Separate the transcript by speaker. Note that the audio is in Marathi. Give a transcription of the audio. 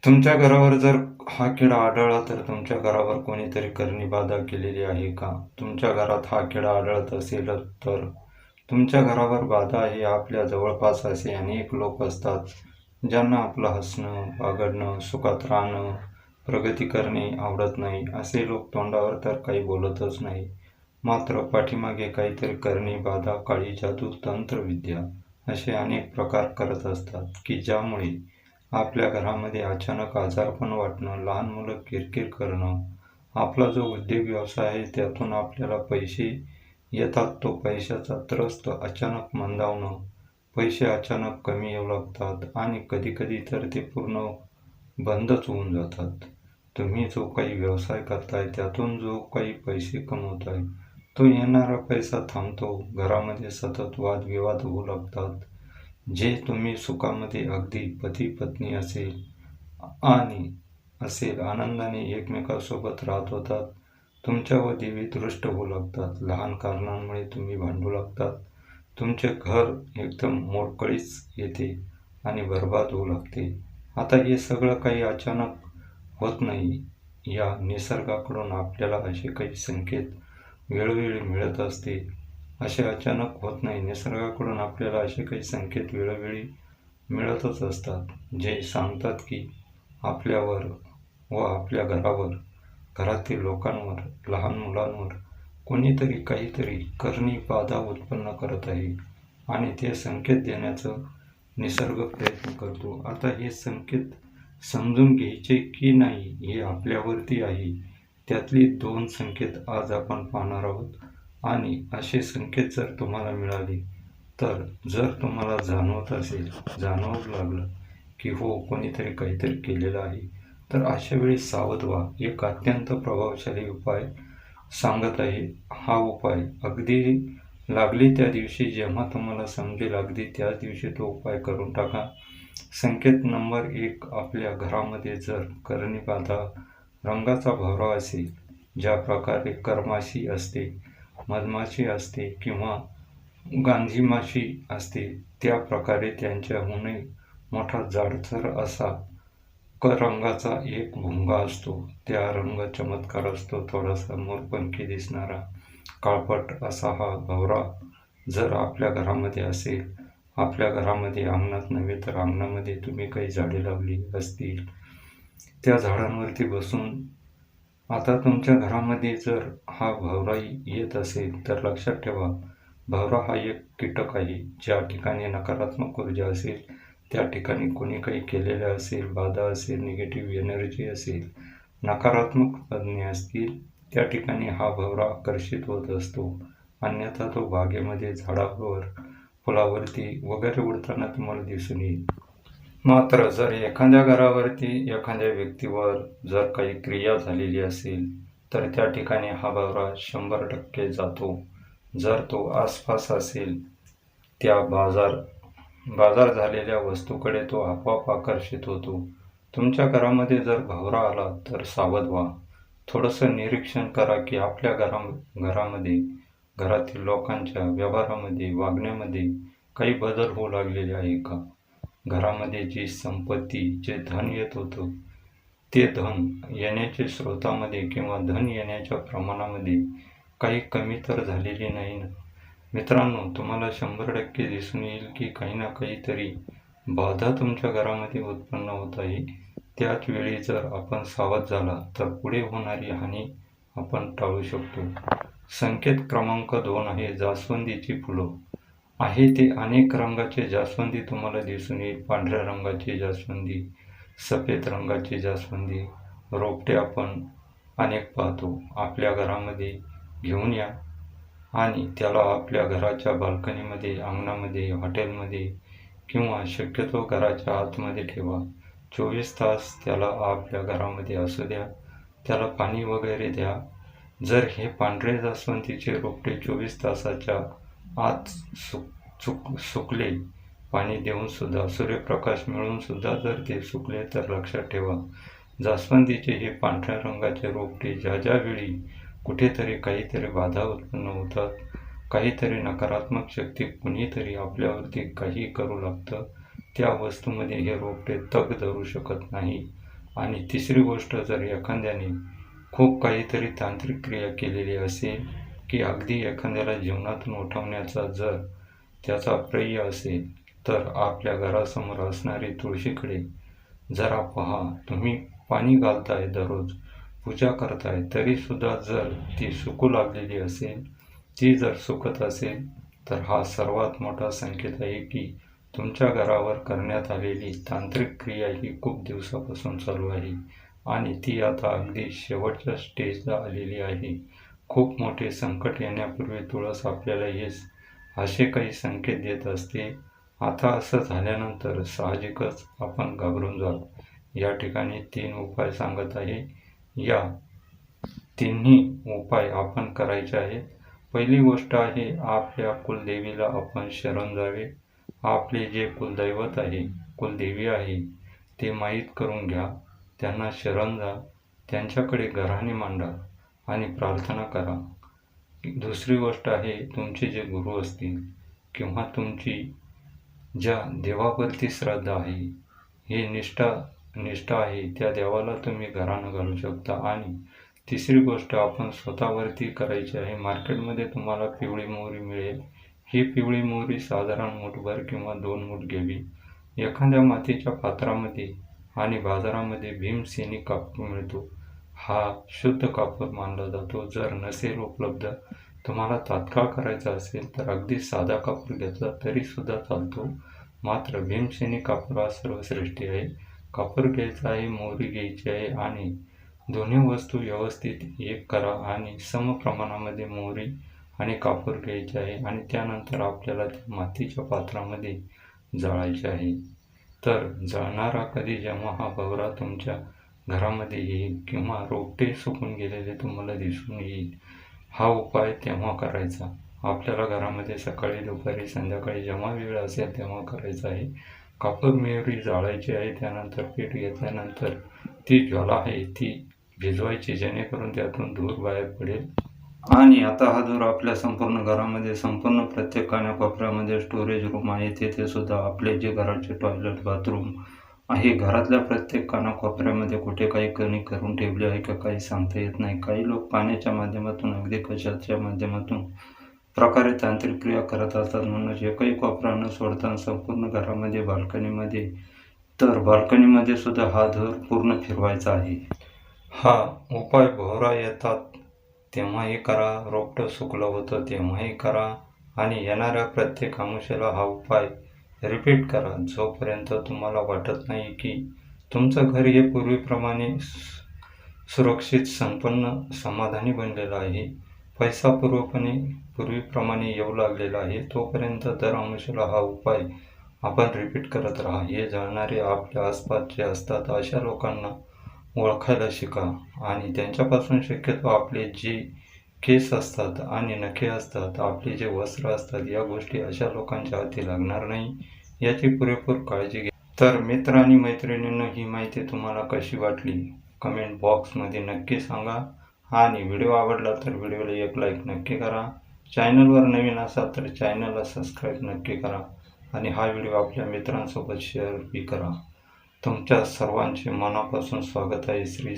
Speaker 1: तुमच्या घरावर जर हा किडा आढळला तर तुमच्या घरावर कोणीतरी करणी बाधा केलेली आहे का? तुमच्या घरात हा किडा आढळत असेल तर तुमच्या घरावर बाधा आहे. आपल्या जवळपास असे अनेक लोक असतात ज्यांना आपलं हसणं, बागडणं, सुखात राहणं, प्रगती करणे आवडत नाही. असे लोक तोंडावर तर काही बोलतच नाही, मात्र पाठीमागे काहीतरी करणी बाधा, काळी जादू, तंत्रविद्या असे अनेक प्रकार करत असतात की ज्यामुळे आपल्या घरामध्ये अचानक आजारपण वाटणं, लहान मुलं किरकिर करणं, आपला जो उद्योग व्यवसाय आहे त्यातून आपल्याला पैसे येतात तो पैशाचा त्रस्त अचानक मंदावणं, पैसे अचानक कमी येऊ लागतात आणि कधीकधी तर ते पूर्ण बंदच होऊन जातात. तुम्ही जो काही व्यवसाय करताय त्यातून जो काही पैसे कमवताय तो येणारा पैसा थांबतो. घरामध्ये सतत वादविवाद होऊ लागतात. जे तुम्ही सुखामध्ये अगदी पती-पत्नी असेल आनंदाने एकमेकांसोबत राहत होतात, तुमच्यावर देवी दृष्ट होऊ लागतात. लहान कारणांमुळे तुम्ही भांडू लागतात. तुमचे घर एकदम मोडकळीस येते आणि बरबाद होऊ लागते. आता हे सगळं काही अचानक होत नाही. या निसर्गाकडून आपल्याला असे काही संकेत वेळोवेळी मिळत असते. असे अचानक होत नाही. निसर्गाकडून आपल्याला असे काही संकेत वेळोवेळी मिळतच असतात, जे सांगतात की आपल्यावर व आपल्या घरावर, घरातील लोकांवर, लहान मुलांवर कोणीतरी काहीतरी करणी बाधा उत्पन्न करत आहे आणि ते संकेत देण्याचं निसर्ग प्रयत्न करतो. आता हे संकेत समजून घ्यायचे की नाही हे आपल्यावरती आहे. त्यातली 2 संकेत आज आपण पाहणार आहोत आणि असे संकेत जर तुम्हाला मिळाले तर जर तुम्हाला जाणवू लागलं की हो कोणीतरी काहीतरी केलेलं आहे, तर अशा वेळी सावध व्हा. एक अत्यंत प्रभावशाली उपाय सांगत आहे. हा उपाय अगदी लागली त्या दिवशी जेव्हा तुम्हाला समजेल अगदी त्याच दिवशी तो उपाय करून टाका. संकेत नंबर 1, आपल्या घरामध्ये जर करणी बाधा, रंगाचा भवरा असेल, ज्या प्रकारे करमाशी असते, मधमाशी असते किंवा गांधी माशी असते त्या प्रकारे त्यांच्याहूनही मोठा जाडसर असा रंगाचा एक भुंगा असतो. त्या रंग चमत्कार असतो, थोडासा मोरपंखी दिसणारा काळपट असा हा भवरा जर आपल्या घरामध्ये असेल, आपल्या घरामध्ये अंगणात नव्हे तर अंगणामध्ये तुम्ही काही झाडे लावली असतील, त्या झाडांवरती बसून आता तुमच्या घरामध्ये जर हा भवरा येत असेल तर लक्षात ठेवा, भवरा हा एक कीटक आहे. ज्या ठिकाणी नकारात्मक ऊर्जा असेल, त्या ठिकाणी कोणी काही केलेलं असेल, बाधा असेल, निगेटिव्ह एनर्जी असेल, नकारात्मक आज्ञा असतील, त्या ठिकाणी हा भवरा आकर्षित होत असतो. अन्यथा तो बागेमध्ये, झाडावर, फुलावरती वगैरे उडताना तुम्हाला दिसून येईल. मात्र जर एखाद्या घरावरती, एखाद्या व्यक्तीवर जर काही क्रिया झालेली असेल तर त्या ठिकाणी हा भवरा 100% जातो. जर तो आसपास असेल, त्या बाजार झालेल्या वस्तूकडे तो आपोआप आकर्षित होतो. तुमच्या घरामध्ये जर भवरा आला तर सावध व्हा. थोडंसं निरीक्षण करा की आपल्या घरामध्ये, घरातील लोकांच्या व्यवहारामध्ये, वागण्यामध्ये काही बदल होऊ लागलेले आहे का? घरामध्ये जी संपत्ती, जे धन येत होतं, ते धन येण्याच्या स्रोतामध्ये किंवा धन येण्याच्या प्रमाणामध्ये काही कमी तर झालेली नाही ना? मित्रांनो, तुम्हाला 100% दिसून येईल की काही ना काहीतरी बाधा तुमच्या घरामध्ये उत्पन्न होत आहे. त्याच वेळी जर आपण सावध झाला तर पुढे होणारी हानी आपण टाळू शकतो. संकेत क्रमांक 2 आहे जास्वंदीची फुलं. आहे ते अनेक रंगाचे जास्वंदी तुम्हाला दिसून येईल. पांढऱ्या रंगाची जास्वंदी, सफेद रंगाची जास्वंदी, रोपटे आपण अनेक पाहतो. आपल्या घरामध्ये घेऊन या आणि त्याला आपल्या घराच्या बाल्कनीमध्ये, अंगणामध्ये, हॉटेलमध्ये किंवा शक्यतो घराच्या आतमध्ये ठेवा. 24 तास त्याला आपल्या घरामध्ये असू द्या. त्याला पाणी वगैरे द्या. जर हे पांढरे जास्वंदीचे रोपटे 24 तासाच्या आत सुकले, पाणी देऊनसुद्धा, सूर्यप्रकाश मिळूनसुद्धा जर ते सुकले तर लक्षात ठेवा, जास्वंदीचे हे पांढऱ्या रंगाचे रोपटे ज्या वेळी कुठेतरी काहीतरी बाधा उत्पन्न होतात, काहीतरी नकारात्मक शक्ती कुणीतरी आपल्यावरती काही करू लागतं, त्या वस्तूमध्ये हे रोपटे तग धरू शकत नाही. आणि तिसरी गोष्ट, जर एखाद्याने खूप काहीतरी तांत्रिक क्रिया केलेली असेल की अगदी एखाद्याला जीवनातून उठवण्याचा जर त्याचा प्रयत्न असेल, तर आपल्या घरासमोर असणारी तुळशीकडे जरा पहा. तुम्ही पाणी घालताय, दररोज पूजा करताय, तरीसुद्धा जर ती सुकू लागलेली असेल, ती जर सुकत असेल, तर हा सर्वात मोठा संकेत आहे की तुमच्या घरावर करण्यात आलेली तांत्रिक क्रिया ही खूप दिवसापासून चालू आहे आणि ती आता अगदी शेवटच्या स्टेजला आलेली आहे. खूप मोठे संकट येण्यापूर्वी तुळस आपल्याला असे काही संकेत देत असते. आता असं झाल्यानंतर साहजिकच आपण घाबरून जाल. या ठिकाणी 3 उपाय सांगत आहे. या तिन्ही उपाय आपण करायचे आहेत. पहिली गोष्ट आहे, आपल्या कुलदेवीला आपण शरण जावे. आपले जे कुलदैवत आहे, कुलदेवी आहे, ते माहीत करून घ्या. त्यांना शरण जा, त्यांच्याकडे घराणे मांडा आणि प्रार्थना करा. दुसरी गोष्ट आहे, तुमचे जे गुरु असतील किंवा तुमची ज्या देवावरती श्रद्धा आहे, हे निष्ठा आहे, त्या देवाला तुम्ही घराणं घालू शकता. आणि तिसरी गोष्ट आपण स्वतःवरती करायची आहे. मार्केटमध्ये तुम्हाला पिवळी मोहरी मिळेल. ही पिवळी मोहरी साधारण मूठभर किंवा 2 मूठ घ्यावी. एखाद्या मातीच्या पात्रामध्ये आणि बाजारामध्ये भीमसेनी कापूर मिळतो. हा शुद्ध कापूर मानला जातो. जर नसेल उपलब्ध, तुम्हाला तात्काळ करायचा असेल, तर अगदी साधा कापूर घेतला तरीसुद्धा चालतो. मात्र भीमसेनी कापूर हा सर्वश्रेष्ठ आहे. कापूर घ्यायचा आहे, मोहरी घ्यायची आहे आणि दोन्ही वस्तू व्यवस्थित एक करा आणि समप्रमाणामध्ये मोहरी आणि कापूर घ्यायचे आहे आणि त्यानंतर आपल्याला त्या मातीच्या पात्रामध्ये जाळायचे आहे. तर जळणारा कधी, जेव्हा हा भवरा तुमच्या घरामध्ये येईल किंवा रोपटे सुकून गेलेले तुम्हाला दिसून येईल, हा उपाय तेव्हा करायचा. आपल्याला घरामध्ये सकाळी, दुपारी, संध्याकाळी जेव्हा वेळ असेल तेव्हा करायचा आहे. कापूर मोहरी जाळायची आहे. त्यानंतर पीठ घेतल्यानंतर ती ज्वाला आहे ती भिजवायची, जेणेकरून त्यातून धूर बाहेर पडेल. आणि आता हा धूर आपल्या संपूर्ण घरामध्ये, संपूर्ण प्रत्येक कानाकोपऱ्यामध्ये स्टोरेज रूम आहे, तेथे सुद्धा आपले जे घराचे टॉयलेट, बाथरूम आहे, घरातल्या प्रत्येक कानाकोपऱ्यामध्ये कुठे काही कणी करून ठेवले आहे का काही सांगता येत नाही. काही लोक पाण्याच्या माध्यमातून, अगदी कशाच्या माध्यमातून प्रकारे तांत्रिक क्रिया करत असतात. म्हणून एकही कोपरा न सोडता संपूर्ण घरामध्ये, बाल्कनीमध्ये, तर बाल्कनीमध्ये सुद्धा हा धूर पूर्ण फिरवायचा आहे. हा उपाय भोवरा येतात तेव्हाही करा, रोपटं सुकलं होतं तेव्हाही करा आणि येणाऱ्या प्रत्येक अमावास्येला हा उपाय रिपीट करा, जोपर्यंत तुम्हाला वाटत नाही की तुमचं घर हे पूर्वीप्रमाणे सुरक्षित, संपन्न, समाधानी बनलेलं आहे, पैसा पूर्वीप्रमाणे येऊ लागलेला आहे. तोपर्यंत दर अमावास्येला हा उपाय आपण रिपीट करत राहा. हे जळणारे आपल्या आसपास जे असतात अशा लोकांना ओळखायला शिका आणि त्यांच्यापासून शक्यतो आपले जे केस असतात आणि नखे असतात, आपले जे वस्त्र असतात, या गोष्टी अशा लोकांच्या हाती लागणार नाही, याची पुरेपूर काळजी घ्या. तर मित्र आणि मैत्रिणींनो, ही माहिती तुम्हाला कशी वाटली कमेंट बॉक्समध्ये नक्की सांगा आणि व्हिडिओ आवडला तर व्हिडिओला एक लाईक नक्की करा. चॅनलवर नवीन असाल तर चॅनलला सबस्क्राईब नक्की करा आणि हा व्हिडिओ आपल्या मित्रांसोबत शेअर बी करा. तुमच्या सर्वांचे मनापासून स्वागत आहे. श्री